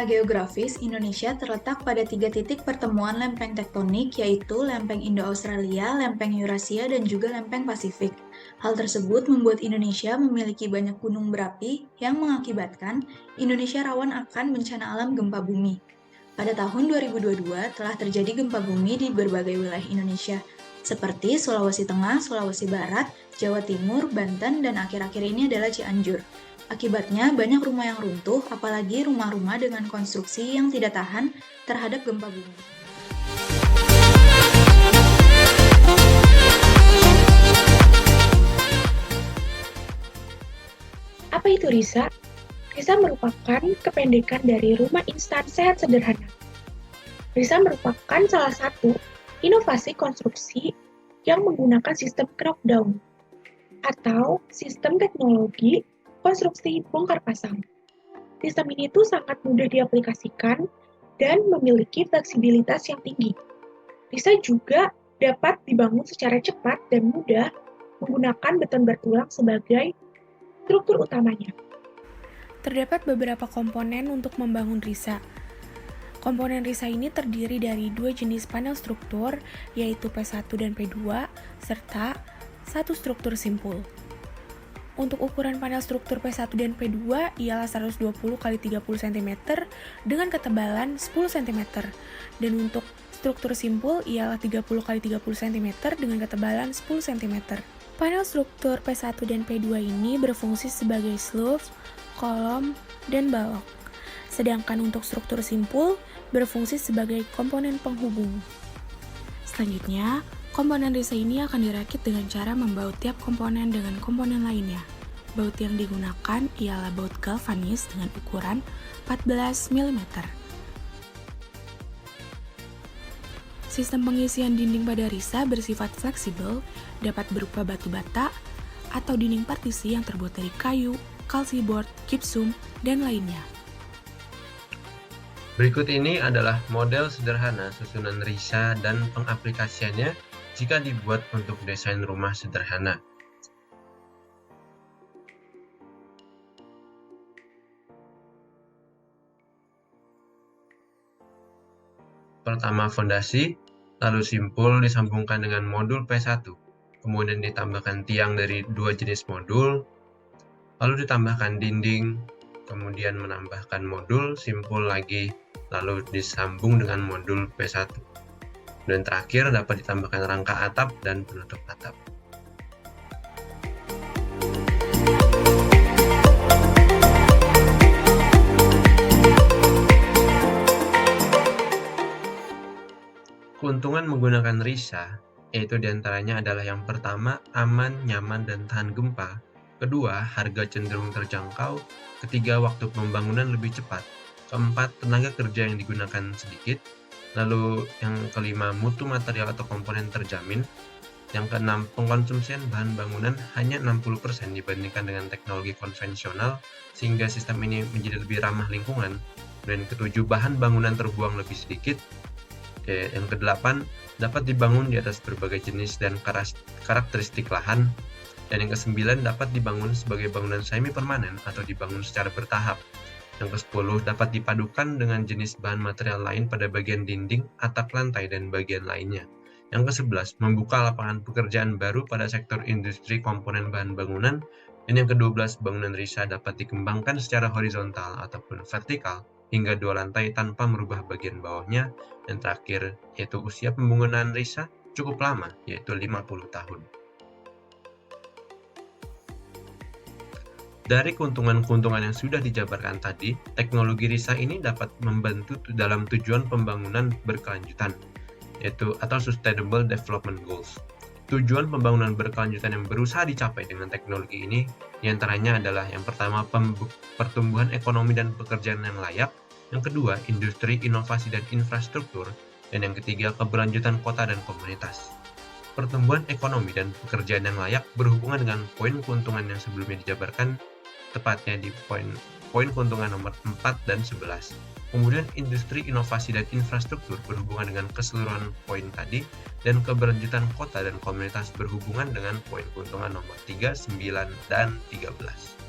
Secara geografis, Indonesia terletak pada 3 titik pertemuan lempeng tektonik, yaitu lempeng Indo-Australia, lempeng Eurasia, dan juga lempeng Pasifik. Hal tersebut membuat Indonesia memiliki banyak gunung berapi yang mengakibatkan Indonesia rawan akan bencana alam gempa bumi. Pada tahun 2022 telah terjadi gempa bumi di berbagai wilayah Indonesia, seperti Sulawesi Tengah, Sulawesi Barat, Jawa Timur, Banten, dan akhir-akhir ini adalah Cianjur. Akibatnya, banyak rumah yang runtuh, apalagi rumah-rumah dengan konstruksi yang tidak tahan terhadap gempa bumi. Apa itu RISA? RISA merupakan kependekan dari Rumah Instan Sehat Sederhana. RISA merupakan salah satu inovasi konstruksi yang menggunakan sistem knockdown atau sistem teknologi konstruksi bongkar pasang. Sistem ini tuh sangat mudah diaplikasikan dan memiliki fleksibilitas yang tinggi. RISA juga dapat dibangun secara cepat dan mudah menggunakan beton bertulang sebagai struktur utamanya. Terdapat beberapa komponen untuk membangun RISA. Komponen RISA ini terdiri dari 2 jenis panel struktur, yaitu P1 dan P2, serta 1 struktur simpul. Untuk ukuran panel struktur P1 dan P2 ialah 120 x 30 cm dengan ketebalan 10 cm, dan untuk struktur simpul ialah 30 x 30 cm dengan ketebalan 10 cm. Panel struktur P1 dan P2 ini berfungsi sebagai sleeve, kolom, dan balok. Sedangkan untuk struktur simpul berfungsi sebagai komponen penghubung. Selanjutnya, komponen RISA ini akan dirakit dengan cara membaut tiap komponen dengan komponen lainnya. Baut yang digunakan ialah baut galvanis dengan ukuran 14 mm. Sistem pengisian dinding pada RISA bersifat fleksibel, dapat berupa batu bata atau dinding partisi yang terbuat dari kayu, kalsiboard, gipsum, dan lainnya. Berikut ini adalah model sederhana susunan RISA dan pengaplikasiannya jika dibuat untuk desain rumah sederhana. Pertama fondasi, lalu simpul disambungkan dengan modul P1, kemudian ditambahkan tiang dari 2 jenis modul, lalu ditambahkan dinding, kemudian menambahkan modul, simpul lagi, lalu disambung dengan modul P1. Dan terakhir dapat ditambahkan rangka atap dan penutup atap. Keuntungan menggunakan RISA, yaitu diantaranya adalah yang pertama, aman, nyaman, dan tahan gempa. Kedua, harga cenderung terjangkau. Ketiga, waktu pembangunan lebih cepat. Keempat, tenaga kerja yang digunakan sedikit. Lalu yang kelima, mutu material atau komponen terjamin. Yang keenam, pengkonsumsian bahan bangunan hanya 60% dibandingkan dengan teknologi konvensional, sehingga sistem ini menjadi lebih ramah lingkungan. Dan ketujuh, bahan bangunan terbuang lebih sedikit. Yang kedelapan, dapat dibangun di atas berbagai jenis dan karakteristik lahan. Dan yang kesembilan, dapat dibangun sebagai bangunan semi-permanen atau dibangun secara bertahap. Yang ke-10, dapat dipadukan dengan jenis bahan material lain pada bagian dinding, atap lantai, dan bagian lainnya. Yang ke-11, membuka lapangan pekerjaan baru pada sektor industri komponen bahan bangunan. Dan yang ke-12, bangunan RISA dapat dikembangkan secara horizontal ataupun vertikal hingga 2 lantai tanpa merubah bagian bawahnya. Dan terakhir, yaitu usia pembangunan RISA cukup lama, yaitu 50 tahun. Dari keuntungan-keuntungan yang sudah dijabarkan tadi, teknologi RISA ini dapat membantu dalam tujuan pembangunan berkelanjutan, yaitu atau Sustainable Development Goals. Tujuan pembangunan berkelanjutan yang berusaha dicapai dengan teknologi ini diantaranya adalah yang pertama, pertumbuhan ekonomi dan pekerjaan yang layak, yang kedua, industri, inovasi, dan infrastruktur, dan yang ketiga, keberlanjutan kota dan komunitas. Pertumbuhan ekonomi dan pekerjaan yang layak berhubungan dengan poin keuntungan yang sebelumnya dijabarkan, tepatnya di poin keuntungan nomor 4 dan 11. Kemudian industri, inovasi, dan infrastruktur berhubungan dengan keseluruhan poin tadi, dan keberlanjutan kota dan komunitas berhubungan dengan poin keuntungan nomor 3, 9, dan 13.